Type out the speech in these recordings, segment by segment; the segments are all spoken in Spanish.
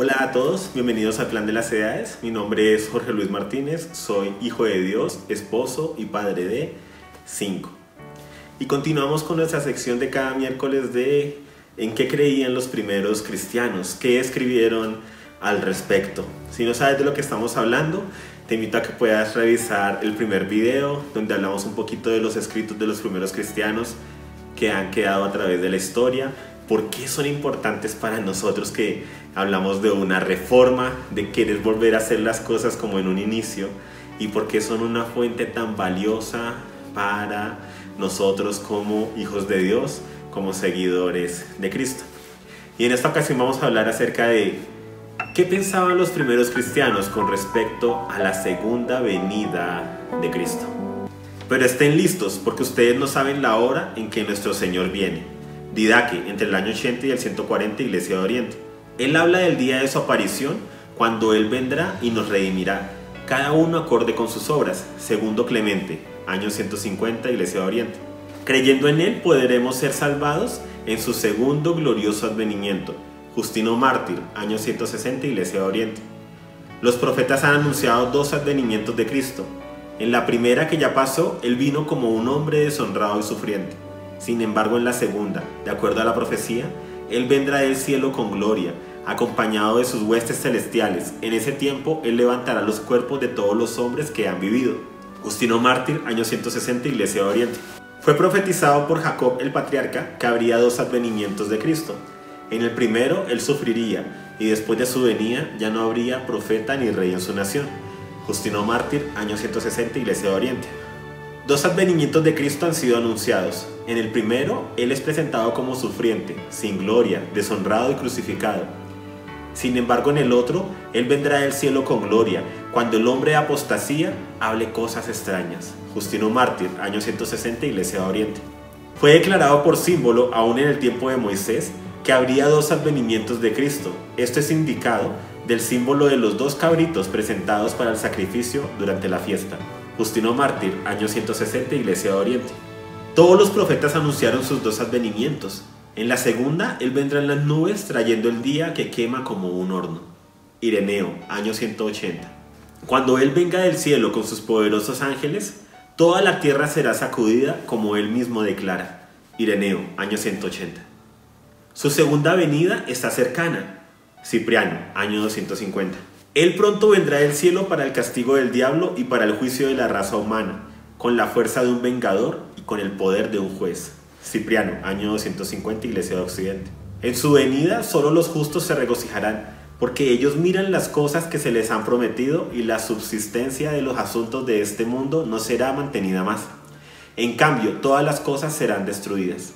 Hola a todos, bienvenidos al Plan de las Edades. Mi nombre es Jorge Luis Martínez, soy hijo de Dios, esposo y padre de 5. Y continuamos con nuestra sección de cada miércoles de ¿en qué creían los primeros cristianos? ¿Qué escribieron al respecto? Si no sabes de lo que estamos hablando, te invito a que puedas revisar el primer video donde hablamos un poquito de los escritos de los primeros cristianos que han quedado a través de la historia. ¿Por qué son importantes para nosotros que hablamos de una reforma, de querer volver a hacer las cosas como en un inicio? ¿Y por qué son una fuente tan valiosa para nosotros como hijos de Dios, como seguidores de Cristo? Y en esta ocasión vamos a hablar acerca de qué pensaban los primeros cristianos con respecto a la segunda venida de Cristo. Pero estén listos porque ustedes no saben la hora en que nuestro Señor viene. Didaque, entre el año 80 y el 140, Iglesia de Oriente. Él habla del día de su aparición, cuando Él vendrá y nos redimirá, cada uno acorde con sus obras. Segundo Clemente, año 150, Iglesia de Oriente. Creyendo en Él podremos ser salvados en su segundo glorioso advenimiento. Justino Mártir, año 160, Iglesia de Oriente. Los profetas han anunciado 2 advenimientos de Cristo. En la primera, que ya pasó, Él vino como un hombre deshonrado y sufriente. Sin embargo, en la segunda, de acuerdo a la profecía, Él vendrá del cielo con gloria, acompañado de sus huestes celestiales. En ese tiempo, Él levantará los cuerpos de todos los hombres que han vivido. Justino Mártir, año 160, Iglesia de Oriente. Fue profetizado por Jacob el patriarca que habría 2 advenimientos de Cristo. En el primero, Él sufriría, y después de su venida ya no habría profeta ni rey en su nación. Justino Mártir, año 160, Iglesia de Oriente. 2 advenimientos de Cristo han sido anunciados. En el primero, Él es presentado como sufriente, sin gloria, deshonrado y crucificado. Sin embargo, en el otro, Él vendrá del cielo con gloria, cuando el hombre de apostasía hable cosas extrañas. Justino Mártir, año 160, Iglesia de Oriente. Fue declarado por símbolo, aún en el tiempo de Moisés, que habría 2 advenimientos de Cristo. Esto es indicado del símbolo de los 2 cabritos presentados para el sacrificio durante la fiesta. Justino Mártir, año 160, Iglesia de Oriente. Todos los profetas anunciaron sus 2 advenimientos. En la segunda, Él vendrá en las nubes trayendo el día que quema como un horno. Ireneo, año 180. Cuando Él venga del cielo con sus poderosos ángeles, toda la tierra será sacudida como Él mismo declara. Ireneo, año 180. Su segunda venida está cercana. Cipriano, año 250. Él pronto vendrá del cielo para el castigo del diablo y para el juicio de la raza humana, con la fuerza de un vengador y con el poder de un juez. Cipriano, año 250, Iglesia de Occidente. En su venida solo los justos se regocijarán, porque ellos miran las cosas que se les han prometido y la subsistencia de los asuntos de este mundo no será mantenida más. En cambio, todas las cosas serán destruidas.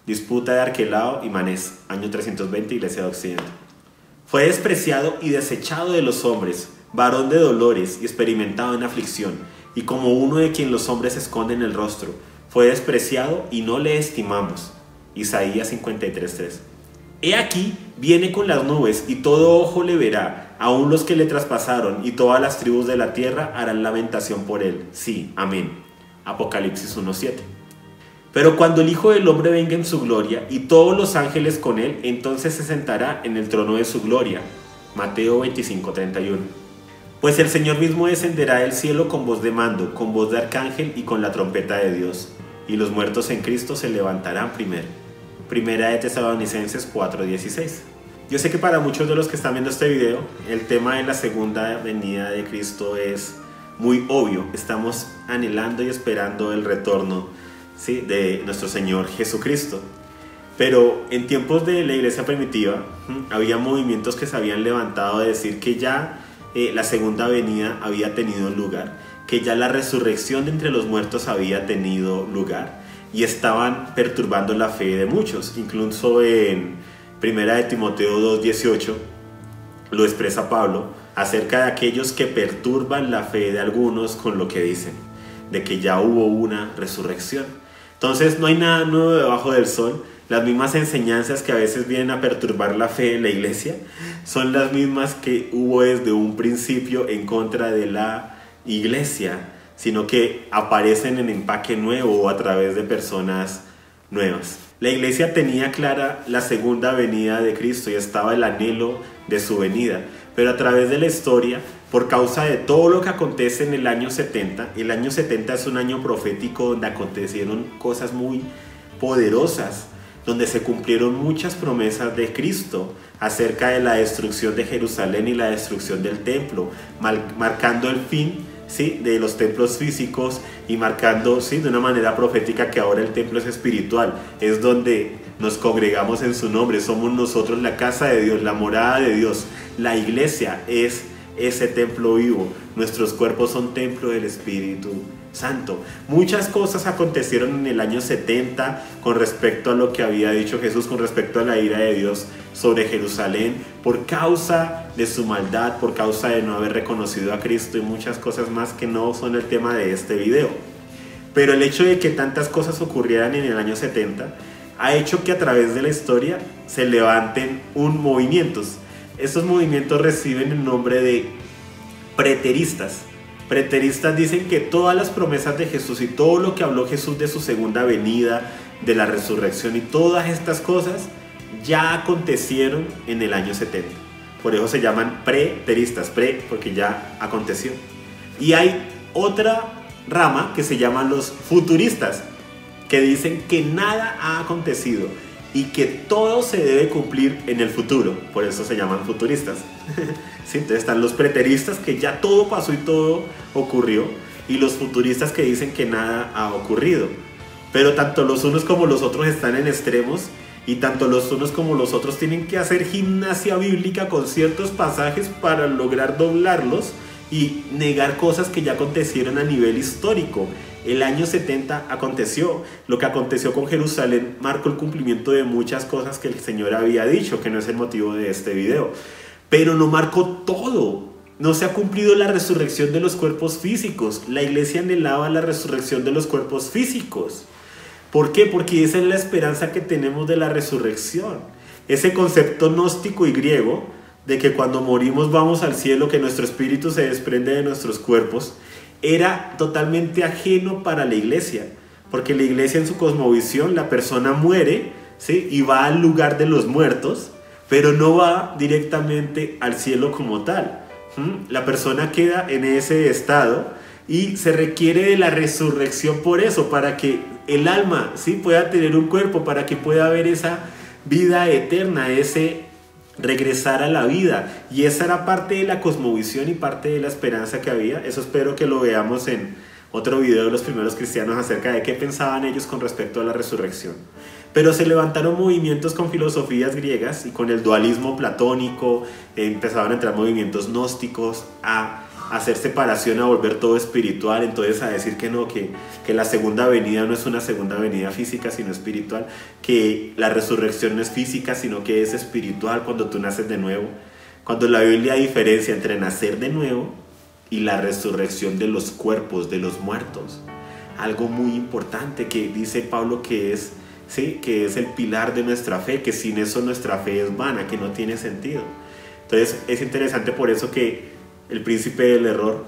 Disputa de Arquelao y Manés, año 320, Iglesia de Occidente. Fue despreciado y desechado de los hombres, varón de dolores y experimentado en aflicción, y como uno de quien los hombres esconden el rostro, fue despreciado y no le estimamos. Isaías 53:3. He aquí, viene con las nubes y todo ojo le verá, aun los que le traspasaron, y todas las tribus de la tierra harán lamentación por él. Sí, amén. Apocalipsis 1:7. Pero cuando el Hijo del Hombre venga en su gloria y todos los ángeles con él, entonces se sentará en el trono de su gloria. Mateo 25:31. Pues el Señor mismo descenderá del cielo con voz de mando, con voz de arcángel y con la trompeta de Dios. Y los muertos en Cristo se levantarán primero. Primera de Tesalonicenses 4:16. Yo sé que para muchos de los que están viendo este video, el tema de la segunda venida de Cristo es muy obvio. Estamos anhelando y esperando el retorno, ¿sí?, de nuestro Señor Jesucristo. Pero en tiempos de la iglesia primitiva, había movimientos que se habían levantado de decir que ya la segunda venida había tenido lugar, que ya la resurrección de entre los muertos había tenido lugar, y estaban perturbando la fe de muchos. Incluso en Primera de Timoteo 2:18 lo expresa Pablo acerca de aquellos que perturban la fe de algunos con lo que dicen, de que ya hubo una resurrección. Entonces no hay nada nuevo debajo del sol. Las mismas enseñanzas que a veces vienen a perturbar la fe en la iglesia son las mismas que hubo desde un principio en contra de la iglesia, sino que aparecen en empaque nuevo o a través de personas nuevas. La iglesia tenía clara la segunda venida de Cristo y estaba el anhelo de su venida. Pero a través de la historia, por causa de todo lo que acontece en el año 70 es un año profético donde acontecieron cosas muy poderosas, donde se cumplieron muchas promesas de Cristo acerca de la destrucción de Jerusalén y la destrucción del templo, marcando el fin, ¿sí?, de los templos físicos y marcando, ¿sí?, de una manera profética que ahora el templo es espiritual, es donde nos congregamos en su nombre, somos nosotros la casa de Dios, la morada de Dios. La iglesia es ese templo vivo, nuestros cuerpos son templo del Espíritu Santo. Muchas cosas acontecieron en el año 70 con respecto a lo que había dicho Jesús, con respecto a la ira de Dios sobre Jerusalén, por causa de su maldad, por causa de no haber reconocido a Cristo y muchas cosas más que no son el tema de este video. Pero el hecho de que tantas cosas ocurrieran en el año 70 ha hecho que a través de la historia se levanten movimientos. Estos movimientos reciben el nombre de preteristas. Preteristas dicen que todas las promesas de Jesús y todo lo que habló Jesús de su segunda venida, de la resurrección y todas estas cosas ya acontecieron en el año 70. Por eso se llaman preteristas, porque ya aconteció. Y hay otra rama que se llaman los futuristas, que dicen que nada ha acontecido y que todo se debe cumplir en el futuro, por eso se llaman futuristas. ¿Sí? Entonces están los preteristas, que ya todo pasó y todo ocurrió, y los futuristas que dicen que nada ha ocurrido. Pero tanto los unos como los otros están en extremos, y tanto los unos como los otros tienen que hacer gimnasia bíblica con ciertos pasajes para lograr doblarlos y negar cosas que ya acontecieron a nivel histórico. El año 70 aconteció. Lo que aconteció con Jerusalén marcó el cumplimiento de muchas cosas que el Señor había dicho, que no es el motivo de este video. Pero no marcó todo. No se ha cumplido la resurrección de los cuerpos físicos. La iglesia anhelaba la resurrección de los cuerpos físicos. ¿Por qué? Porque esa es la esperanza que tenemos de la resurrección. Ese concepto gnóstico y griego de que cuando morimos vamos al cielo, que nuestro espíritu se desprende de nuestros cuerpos, era totalmente ajeno para la iglesia, porque la iglesia en su cosmovisión, la persona muere, ¿sí?, y va al lugar de los muertos, pero no va directamente al cielo como tal. La persona queda en ese estado y se requiere de la resurrección por eso, para que el alma, ¿sí?, pueda tener un cuerpo, para que pueda haber esa vida eterna, ese regresar a la vida. Y esa era parte de la cosmovisión y parte de la esperanza que había. Eso espero que lo veamos en otro video de los primeros cristianos acerca de qué pensaban ellos con respecto a la resurrección. Pero se levantaron movimientos con filosofías griegas y con el dualismo platónico, empezaban a entrar movimientos gnósticos a hacer separación, a volver todo espiritual, entonces a decir que no, que la segunda venida no es una segunda venida física sino espiritual, que la resurrección no es física sino que es espiritual cuando tú naces de nuevo, cuando la Biblia diferencia entre nacer de nuevo y la resurrección de los cuerpos, de los muertos. Algo muy importante que dice Pablo que es, ¿sí?, que es el pilar de nuestra fe, que sin eso nuestra fe es vana, que no tiene sentido. Entonces es interesante por eso que el príncipe del error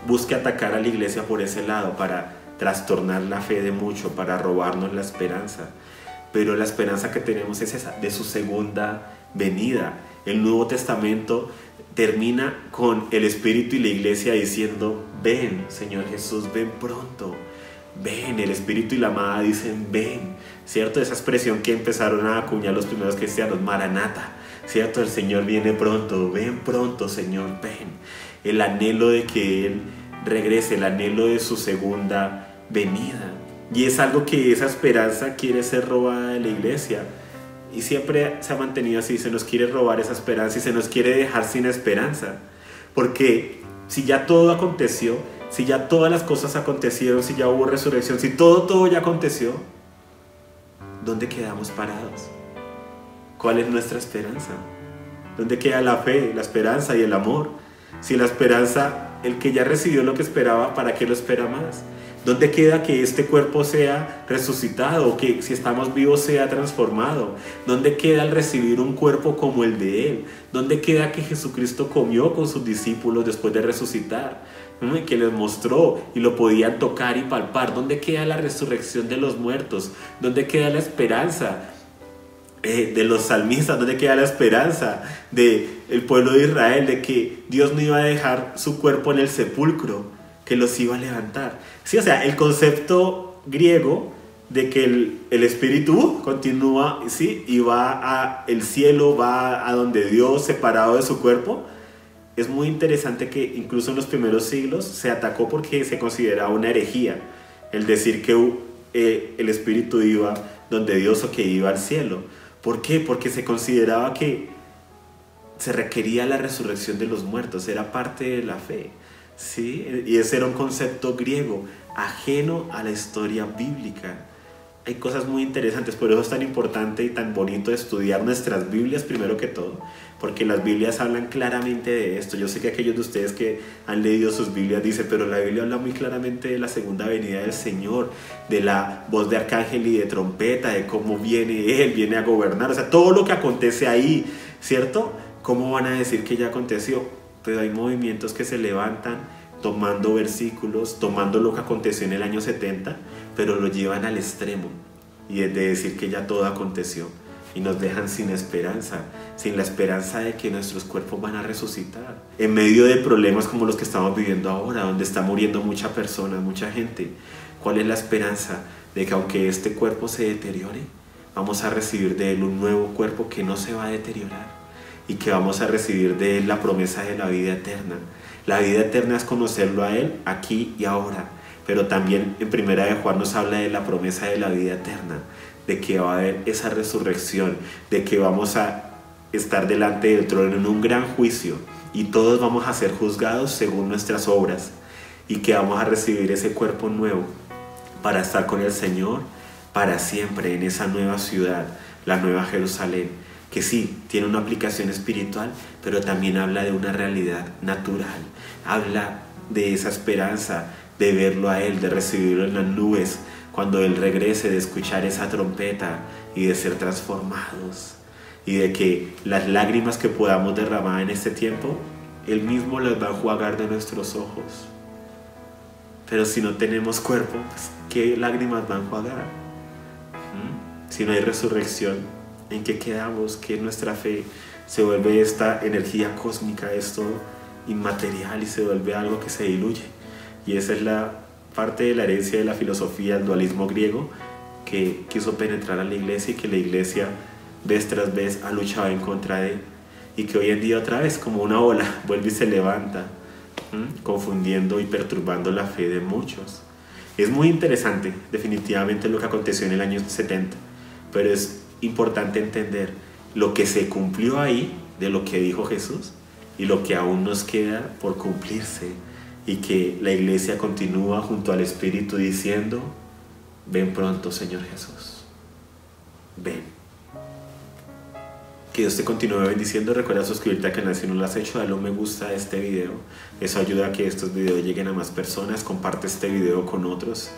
busque atacar a la iglesia por ese lado, para trastornar la fe de mucho, para robarnos la esperanza. Pero la esperanza que tenemos es esa, de su segunda venida. El Nuevo Testamento termina con el Espíritu y la iglesia diciendo: ven, Señor Jesús, ven pronto. Ven, el Espíritu y la amada dicen: ven, ¿cierto? Esa expresión que empezaron a acuñar los primeros cristianos, Maranata, ¿cierto? El Señor viene pronto, ven pronto, Señor, ven. El anhelo de que Él regrese, el anhelo de su segunda venida. Y es algo que esa esperanza quiere ser robada de la iglesia. Y siempre se ha mantenido así, se nos quiere robar esa esperanza y se nos quiere dejar sin esperanza. Porque si ya todo aconteció, si ya todas las cosas acontecieron, si ya hubo resurrección, si todo ya aconteció, ¿dónde quedamos parados? ¿Cuál es nuestra esperanza? ¿Dónde queda la fe, la esperanza y el amor? Si la esperanza, el que ya recibió lo que esperaba, ¿para qué lo espera más? ¿Dónde queda que este cuerpo sea resucitado? ¿O que si estamos vivos sea transformado? ¿Dónde queda el recibir un cuerpo como el de Él? ¿Dónde queda que Jesucristo comió con sus discípulos después de resucitar? Que les mostró y lo podían tocar y palpar. ¿Dónde queda la resurrección de los muertos? ¿Dónde queda la esperanza de los salmistas? ¿Dónde queda la esperanza del pueblo de Israel de que Dios no iba a dejar su cuerpo en el sepulcro, que los iba a levantar? Sí, o sea, el concepto griego de que el espíritu continúa, sí, y va al cielo, va a donde Dios, separado de su cuerpo. Es muy interesante que incluso en los primeros siglos se atacó porque se consideraba una herejía el decir que el espíritu iba donde Dios o que iba al cielo. ¿Por qué? Porque se consideraba que se requería la resurrección de los muertos, era parte de la fe, ¿sí? Y ese era un concepto griego ajeno a la historia bíblica. Hay cosas muy interesantes, por eso es tan importante y tan bonito estudiar nuestras Biblias primero que todo, porque las Biblias hablan claramente de esto. Yo sé que aquellos de ustedes que han leído sus Biblias dicen, pero la Biblia habla muy claramente de la segunda venida del Señor, de la voz de arcángel y de trompeta, de cómo viene Él, viene a gobernar, o sea, todo lo que acontece ahí, ¿cierto? ¿Cómo van a decir que ya aconteció? Pues hay movimientos que se levantan tomando versículos, tomando lo que aconteció en el año 70, pero lo llevan al extremo y es de decir que ya todo aconteció y nos dejan sin esperanza, sin la esperanza de que nuestros cuerpos van a resucitar en medio de problemas como los que estamos viviendo ahora, donde está muriendo mucha persona, mucha gente. ¿Cuál es la esperanza? De que aunque este cuerpo se deteriore, vamos a recibir de Él un nuevo cuerpo que no se va a deteriorar y que vamos a recibir de Él la promesa de la vida eterna. La vida eterna es conocerlo a Él aquí y ahora, pero también en Primera de Juan nos habla de la promesa de la vida eterna, de que va a haber esa resurrección, de que vamos a estar delante del trono en un gran juicio y todos vamos a ser juzgados según nuestras obras y que vamos a recibir ese cuerpo nuevo para estar con el Señor para siempre en esa nueva ciudad, la Nueva Jerusalén, que sí, tiene una aplicación espiritual, pero también habla de una realidad natural, habla de esa esperanza de verlo a Él, de recibirlo en las nubes, cuando Él regrese, de escuchar esa trompeta y de ser transformados, y de que las lágrimas que podamos derramar en este tiempo, Él mismo las va a enjuagar de nuestros ojos. Pero si no tenemos cuerpo, pues, ¿qué lágrimas va a enjuagar? Si no hay resurrección, ¿en qué quedamos? Que nuestra fe se vuelve esta energía cósmica, esto inmaterial, y se vuelve algo que se diluye. Y esa es la parte de la herencia de la filosofía, el dualismo griego, que quiso penetrar a la iglesia y que la iglesia vez tras vez ha luchado en contra de, y que hoy en día otra vez como una ola vuelve y se levanta, confundiendo y perturbando la fe de muchos. Es muy interesante definitivamente lo que aconteció en el año 70, pero es importante entender lo que se cumplió ahí de lo que dijo Jesús y lo que aún nos queda por cumplirse, y que la iglesia continúa junto al Espíritu diciendo: ven pronto, Señor Jesús, ven. Que Dios te continúe bendiciendo. Recuerda suscribirte al canal si no lo has hecho, dale un me gusta a este video, eso ayuda a que estos videos lleguen a más personas. Comparte este video con otros.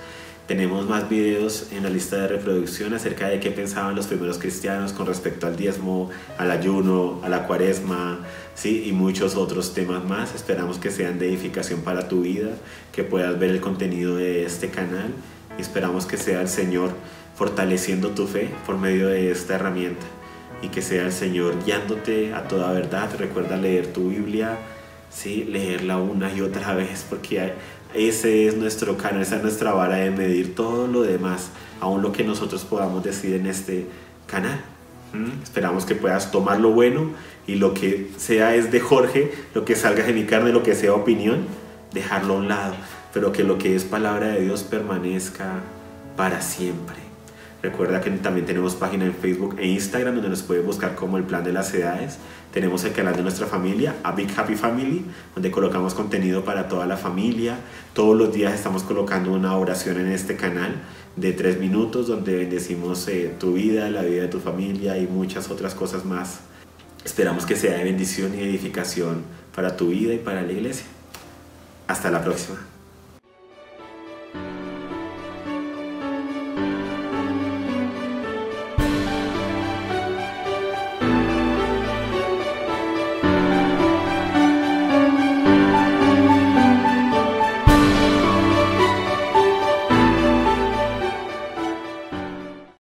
Tenemos más videos en la lista de reproducción acerca de qué pensaban los primeros cristianos con respecto al diezmo, al ayuno, a la cuaresma, ¿sí? Y muchos otros temas más. Esperamos que sean de edificación para tu vida, que puedas ver el contenido de este canal, y esperamos que sea el Señor fortaleciendo tu fe por medio de esta herramienta, y que sea el Señor guiándote a toda verdad. Recuerda leer tu Biblia, ¿sí? Leerla una y otra vez, porque ese es nuestro canon, esa es nuestra vara de medir todo lo demás, aún lo que nosotros podamos decir en este canal. Esperamos que puedas tomar lo bueno, y lo que sea es de Jorge, lo que salga de mi carne, lo que sea opinión, dejarlo a un lado, pero que lo que es palabra de Dios permanezca para siempre. Recuerda que también tenemos página en Facebook e Instagram donde nos puedes buscar como El Plan de las Edades. Tenemos el canal de nuestra familia, A Big Happy Family, donde colocamos contenido para toda la familia. Todos los días estamos colocando una oración en este canal de 3 minutos donde bendecimos tu vida, la vida de tu familia y muchas otras cosas más. Esperamos que sea de bendición y edificación para tu vida y para la iglesia. Hasta la próxima.